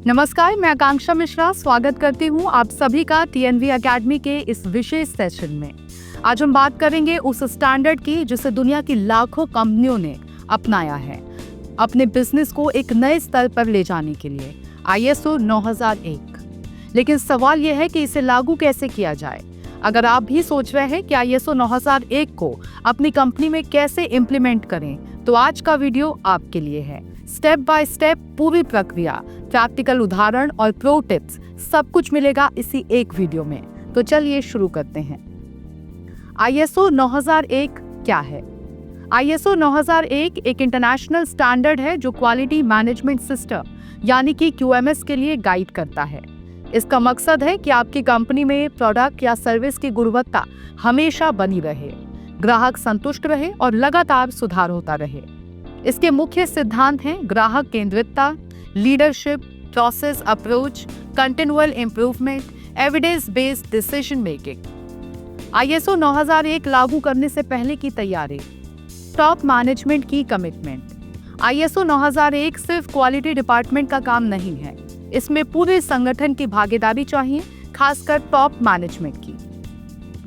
नमस्कार, मैं आकांक्षा मिश्रा स्वागत करती हूँ आप सभी का टीएनवी एकेडमी के इस विशेष सेशन में। आज हम बात करेंगे उस स्टैंडर्ड की जिसे दुनिया की लाखों कंपनियों ने अपनाया है अपने बिजनेस को एक नए स्तर पर ले जाने के लिए, ISO 9001। लेकिन सवाल यह है कि इसे लागू कैसे किया जाए। अगर आप भी सोच रहे हैं कि ISO 9001 को अपनी कंपनी में कैसे इम्प्लीमेंट करें, तो आज का वीडियो आपके लिए है। स्टेप बाय स्टेप पूरी प्रक्रिया, प्रैक्टिकल उदाहरण और प्रो टिप्स सब कुछ मिलेगा इसी एक वीडियो में। तो चलिए शुरू करते हैं। ISO 9001 क्या है? ISO 9001 एक इंटरनेशनल स्टैंडर्ड है जो क्वालिटी मैनेजमेंट सिस्टम यानी कि QMS के लिए गाइड करता है। इसका मकसद है कि आपकी कंपनी में प्रोडक्ट या सर्विस की गुणवत्ता हमेशा बनी रहे, ग्राहक संतुष्ट रहे और लगातार सुधार होता रहे। इसके मुख्य सिद्धांत हैं ग्राहक केंद्रितता, leadership, process approach, continual improvement, evidence based decision making. ISO 9001 लागू करने से पहले की तैयारी, टॉप मैनेजमेंट की कमिटमेंट। ISO 9001 सिर्फ क्वालिटी डिपार्टमेंट का काम नहीं है, इसमें पूरे संगठन की भागीदारी चाहिए, खासकर टॉप मैनेजमेंट की।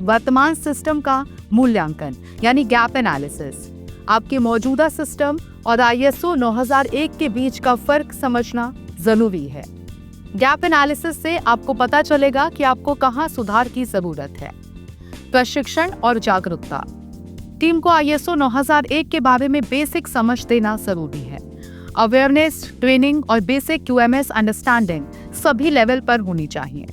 वर्तमान सिस्टम का मूल्यांकन यानी गैप एनालिसिस, आपके मौजूदा सिस्टम और ISO 9001 के बीच का फर्क समझना जरूरी है। गैप एनालिसिस से आपको पता चलेगा कि आपको कहां सुधार की जरूरत है। प्रशिक्षण और जागरूकता, टीम को ISO 9001 के बारे में बेसिक समझ देना जरूरी है। अवेयरनेस, ट्रेनिंग और बेसिक QMS अंडरस्टैंडिंग सभी लेवल पर होनी चाहिए।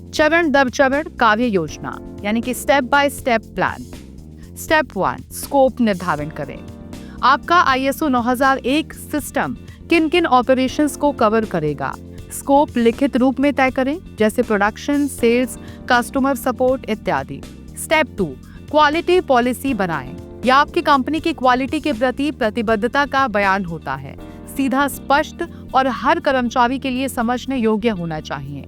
चरण दर चरण कार्य योजना यानी कि step by step plan. Step 1, scope निर्धारण करें। आपका ISO 9001 सिस्टम किन किन ऑपरेशंस को कवर करेगा। स्कोप लिखित रूप में तय करें, जैसे प्रोडक्शन, सेल्स, कस्टमर सपोर्ट इत्यादि। स्टेप 2, क्वालिटी पॉलिसी बनाएं। यह आपकी कंपनी की क्वालिटी के प्रति प्रतिबद्धता का बयान होता है। सीधा, स्पष्ट और हर कर्मचारी के लिए समझने योग्य होना चाहिए।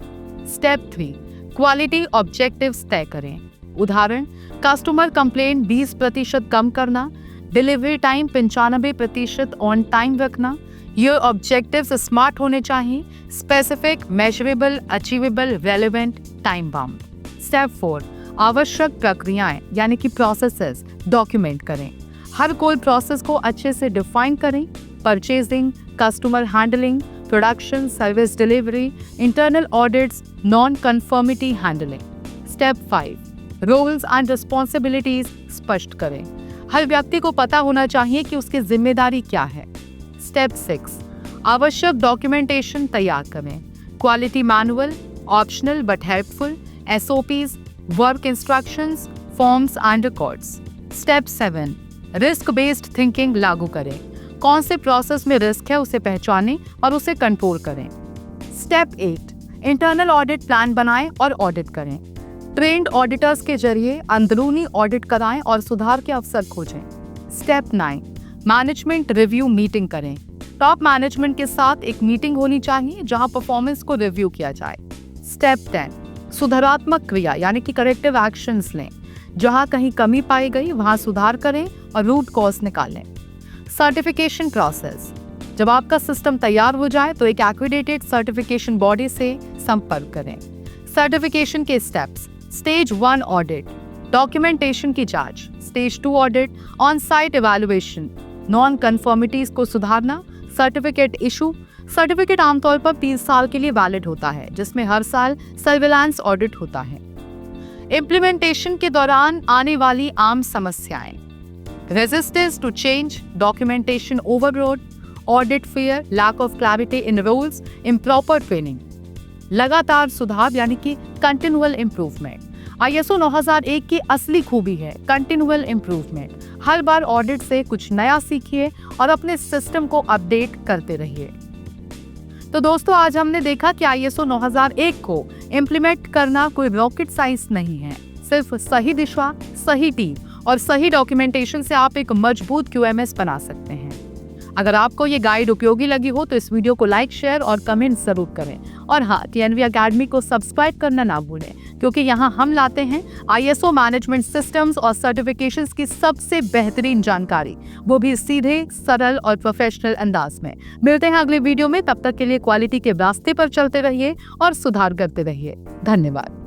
स्टेप 3, क्वालिटी ऑब्जेक्टिव्स तय करें। उदाहरण, कस्टमर कंप्लेंट 20% कम करना, डिलीवरी टाइम 95% ऑन टाइम रखना। ये ऑब्जेक्टिव्स स्मार्ट होने चाहिए, specific, measurable, achievable, relevant, time bound. Step 4, आवश्यक प्रक्रियाएं यानी कि प्रोसेसेस डॉक्यूमेंट करें। हर कोई प्रोसेस को अच्छे से डिफाइन करें। Purchasing, customer handling, production, service delivery, internal audits, non conformity handling. Step 5, roles and responsibilities स्पष्ट करें। हर व्यक्ति को पता होना चाहिए कि उसकी जिम्मेदारी क्या है। स्टेप 6, आवश्यक डॉक्यूमेंटेशन तैयार करें। Quality manual, optional but helpful, SOPs, work instructions, forms and records. Step 7, risk based thinking लागू करें। कौन से प्रोसेस में रिस्क है उसे पहचानें और उसे कंट्रोल करें। स्टेप 8, इंटरनल ऑडिट प्लान बनाएं और ऑडिट करें। ट्रेंड ऑडिटर्स के जरिए अंदरूनी ऑडिट कराएं और सुधार के अवसर खोजें। स्टेप 9, मैनेजमेंट रिव्यू मीटिंग करें। टॉप मैनेजमेंट के साथ एक मीटिंग होनी चाहिए जहां परफॉर्मेंस को रिव्यू किया जाए। स्टेप 10, सुधारात्मक क्रिया यानी कि करेक्टिव एक्शंस लें। जहां कहीं कमी पाई गई वहां सुधार करें और रूट कॉज निकालें। सर्टिफिकेशन प्रोसेस, जब आपका सिस्टम तैयार हो जाए तो एक एक्रेडिटेड सर्टिफिकेशन बॉडी से संपर्क करें। सर्टिफिकेशन के स्टेप्स, स्टेज 1 ऑडिट, डॉक्यूमेंटेशन की जांच। Stage 2 audit, on site evaluation, non conformities को सुधारना। सर्टिफिकेट इशू, सर्टिफिकेट आमतौर पर 3 साल के लिए वैलिड होता है, जिसमें हर साल सर्विलांस ऑडिट होता है। इम्प्लीमेंटेशन के दौरान आने वाली आम समस्याएं, resistance to change, documentation overload, audit fear, lack of clarity in rules, improper training. लगातार सुधार यानी कि कंटिन्यूअल इम्प्रूवमेंट। ISO 9001 की असली खूबी है कंटिन्यूअल इम्प्रूवमेंट। हर बार ऑडिट से कुछ नया सीखिए और अपने सिस्टम को अपडेट करते रहिए। तो दोस्तों, आज हमने देखा कि ISO 9001 को इम्प्लीमेंट करना कोई रॉकेट साइंस नहीं है। सिर्फ सही दिशा, सही टीम और सही डॉक्यूमेंटेशन से आप एक मजबूत QMS बना सकते हैं। अगर आपको ये गाइड उपयोगी लगी हो तो इस वीडियो को लाइक, शेयर और कमेंट जरूर करें। और हाँ, TNV एकेडमी को सब्सक्राइब करना ना भूलें क्योंकि यहाँ हम लाते हैं ISO मैनेजमेंट सिस्टम्स और सर्टिफिकेशंस की सबसे बेहतरीन जानकारी, वो भी सीधे, सरल और प्रोफेशनल अंदाज में। मिलते हैं अगले वीडियो में, तब तक के लिए क्वालिटी के रास्ते पर चलते रहिए और सुधार करते रहिए। धन्यवाद।